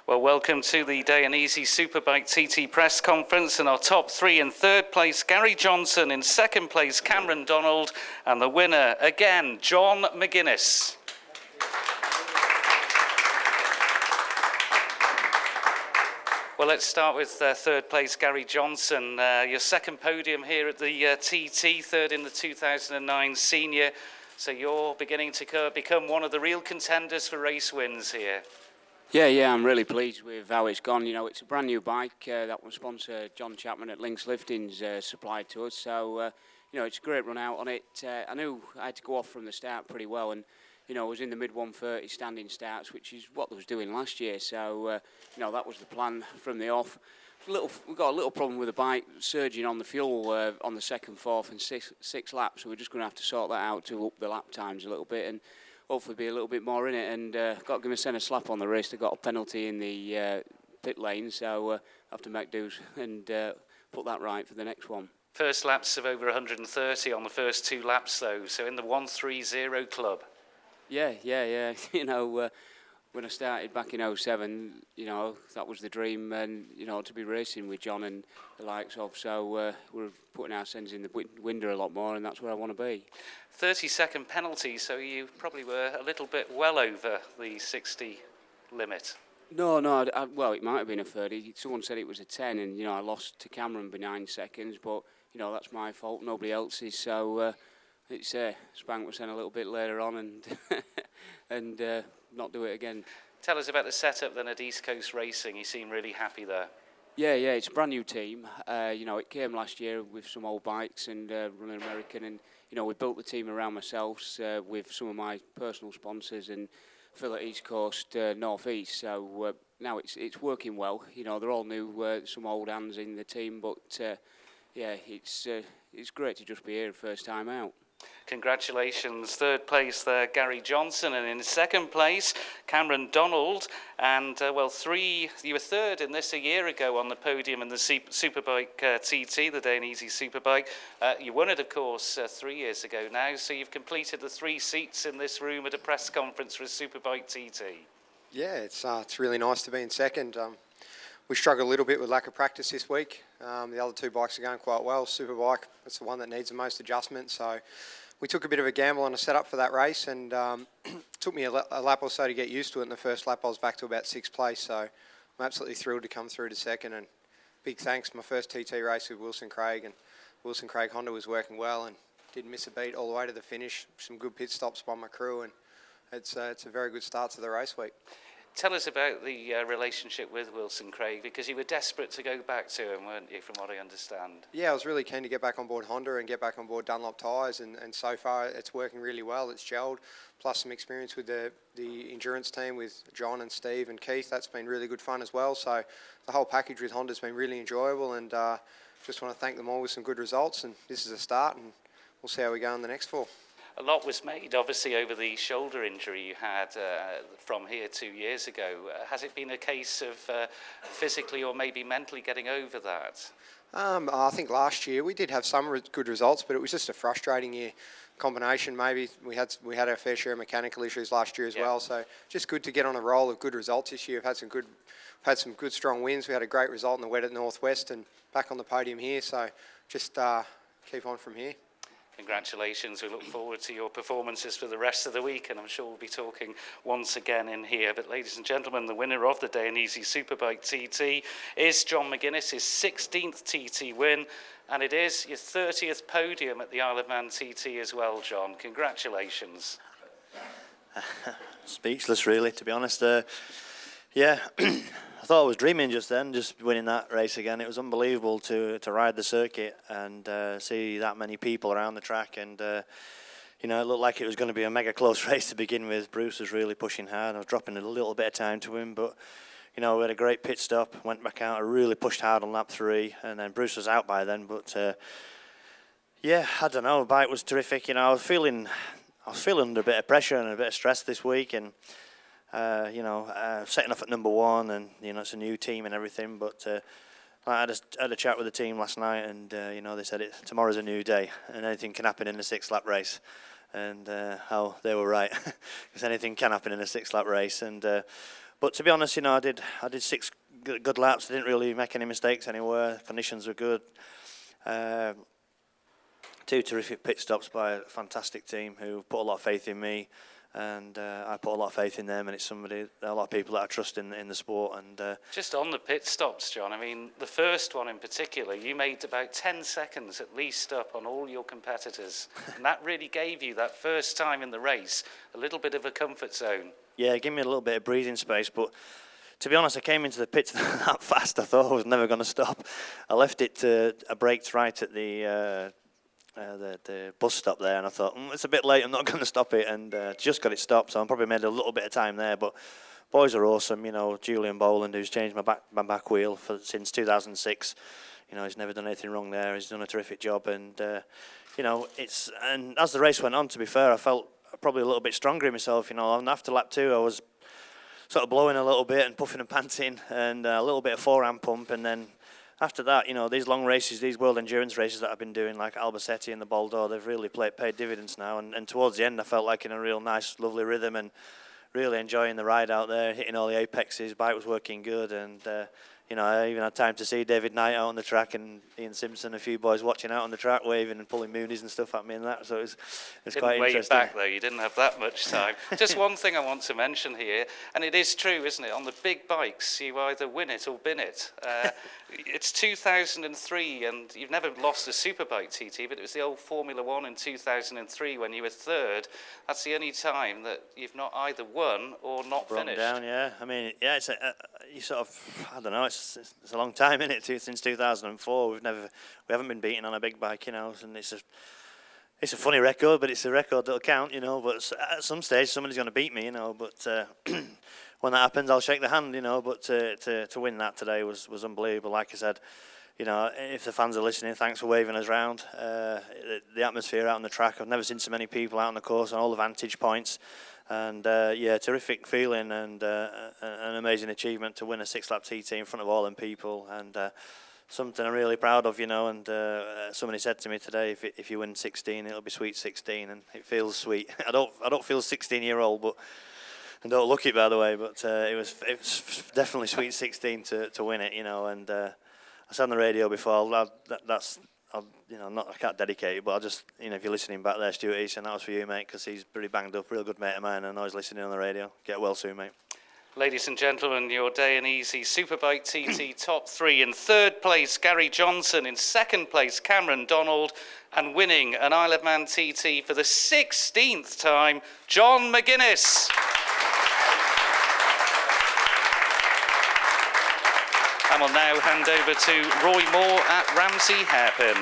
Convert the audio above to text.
Well, welcome to the Dainese Superbike TT press conference, and our top three: in third place, Gary Johnson; in second place, Cameron Donald; and the winner, again, John McGuinness. Well, let's start with third place, Gary Johnson. Your second podium here at the TT, third in the 2009 senior. So you're beginning to become one of the real contenders for race wins here. Yeah, I'm really pleased with how it's gone. You know, it's a brand new bike that was sponsor John Chapman at Links Liftings supplied to us. So, you know, it's a great run out on it. I knew I had to go off from the start pretty well, and, you know, I was in the mid-130 standing starts, which is what I was doing last year. So, you know, that was the plan from the off. We've got a little problem with the bike surging on the fuel on the second, fourth and sixth lap, so we're just going to have to sort that out to up the lap times a little bit and hopefully be a little bit more in it. And got to give myself a slap on the wrist. I got a penalty in the pit lane, so I have to make do and put that right for the next one. First laps of over 130 on the first two laps, though, so in the 130 club. Yeah. You know, when I started back in 07, you know, that was the dream, and, you know, to be racing with John and the likes of. So we're putting ourselves in the window a lot more, and that's where I want to be. 30-second penalty, so you probably were a little bit well over the 60 limit. No, well, it might have been a 30. Someone said it was a 10, and, you know, I lost to Cameron by 9 seconds, but, you know, that's my fault, nobody else's. So it's spank was in a little bit later on and not do it again. Tell us about the setup then at East Coast Racing. You seem really happy there. Yeah, it's a brand new team. You know, it came last year with some old bikes and running American, and, you know, we built the team around myself with some of my personal sponsors and Phil at East Coast North East. So now it's working well. You know, they're all new, some old hands in the team, but yeah, it's great to just be here first time out. Congratulations. Third place there, Gary Johnson, and in second place, Cameron Donald. And, well, you were third in this a year ago on the podium in the Superbike TT, the Dainese Superbike. You won it, of course, 3 years ago now, so you've completed the 3 seats in this room at a press conference for a Superbike TT. Yeah, it's really nice to be in second. We struggled a little bit with lack of practice this week. The other 2 bikes are going quite well. Superbike, that's the one that needs the most adjustment. So we took a bit of a gamble on a setup for that race, and it took me a lap or so to get used to it. In the first lap, I was back to about 6th place. So I'm absolutely thrilled to come through to second. And big thanks, my first TT race with Wilson Craig. And Wilson Craig Honda was working well and didn't miss a beat all the way to the finish. Some good pit stops by my crew, and it's a very good start to the race week. Tell us about the relationship with Wilson Craig, because you were desperate to go back to him, weren't you, from what I understand? Yeah, I was really keen to get back on board Honda and get back on board Dunlop tyres, and so far it's working really well. It's gelled, plus some experience with the endurance team with John and Steve and Keith. That's been really good fun as well. So the whole package with Honda's been really enjoyable, and just want to thank them all with some good results. And this is a start, and we'll see how we go in the next 4. A lot was made, obviously, over the shoulder injury you had from here 2 years ago. Has it been a case of physically or maybe mentally getting over that? I think last year we did have some good results, but it was just a frustrating year. Combination, maybe we had our fair share of mechanical issues last year as well. So just good to get on a roll of good results this year. We've had some good strong wins. We had a great result in the wet at Northwest and back on the podium here. So just keep on from here. Congratulations. We look forward to your performances for the rest of the week, and I'm sure we'll be talking once again in here. But ladies and gentlemen, the winner of the Dainese Superbike TT is John McGuinness, his 16th TT win, and it is your 30th podium at the Isle of Man TT as well, John. Congratulations. Speechless, really, to be honest. Yeah, I thought I was dreaming just then, just winning that race again. It was unbelievable to ride the circuit and see that many people around the track, and you know, it looked like it was going to be a mega close race to begin with. Bruce was really pushing hard. I was dropping a little bit of time to him, but you know, we had a great pit stop, went back out, I really pushed hard on lap 3, and then Bruce was out by then. But yeah, I don't know, the bike was terrific. You know, I was feeling under a bit of pressure and a bit of stress this week, and you know, setting off at number 1, and you know, it's a new team and everything. But I had a chat with the team last night, and you know, they said tomorrow's a new day, and anything can happen in a 6-lap race. And how they were right, because anything can happen in a 6-lap race. And But to be honest, I did 6 good laps. I didn't really make any mistakes anywhere. Conditions were good. 2 terrific pit stops by a fantastic team who put a lot of faith in me, and I put a lot of faith in them. And it's a lot of people that I trust in the sport. And just on the pit stops, John, I mean, the first one in particular, you made about 10 seconds at least up on all your competitors. And that really gave you, that first time in the race, a little bit of a comfort zone. Yeah, give me a little bit of breathing space. But to be honest, I came into the pits that fast. I thought I was never going to stop. I left it I braked right at the bus stop there, and I thought, it's a bit late, I'm not going to stop it, and just got it stopped, so I probably made a little bit of time there. But boys are awesome, Julian Boland, who's changed my back wheel since 2006, he's never done anything wrong there. He's done a terrific job, and and as the race went on, to be fair, I felt probably a little bit stronger in myself. And after lap 2, I was sort of blowing a little bit and puffing and panting, and a little bit of forehand pump, and then after that, these long races, these world endurance races that I've been doing, like Albacete and the Bol d'Or, they've really paid dividends now. And towards the end, I felt like in a real nice, lovely rhythm and really enjoying the ride out there, hitting all the apexes. Bike was working good, and I even had time to see David Knight out on the track and Ian Simpson, a few boys watching out on the track, waving and pulling moonies and stuff at me and that. So it was quite interesting. Way back though, you didn't have that much time. Just one thing I want to mention here, and it is true, isn't it? On the big bikes, you either win it or bin it. It's 2003, and you've never lost a Superbike TT, but it was the old Formula One in 2003 when you were third. That's the only time that you've not either won or not finished. Down, yeah. I mean, yeah, it's you sort of, I don't know, it's a long time, isn't it? Since 2004, we haven't been beaten on a big bike, and it's a funny record, but it's a record that'll count, But at some stage, somebody's going to beat me, But when that happens, I'll shake the hand, But to win that today was unbelievable. Like I said, if the fans are listening, thanks for waving us round. The atmosphere out on the track, I've never seen so many people out on the course on all the vantage points. And terrific feeling and an amazing achievement to win a 6-lap TT in front of all them people, and something I'm really proud of, And somebody said to me today, if you win 16, it'll be sweet 16, and it feels sweet. I don't feel 16-year-old, but I don't look it, by the way. But it was definitely sweet 16 to win it, And I said on the radio before, I can't dedicate it, but I'll just, if you're listening back there, Stuart Easton, that was for you, mate, because he's pretty banged up, real good mate of mine, and I know he's listening on the radio. Get well soon, mate. Ladies and gentlemen, your Dainese Superbike TT top 3. In third place, Gary Johnson. In second place, Cameron Donald. And winning an Isle of Man TT for the 16th time, John McGuinness. And we'll now hand over to Roy Moore at Ramsey Hairpin.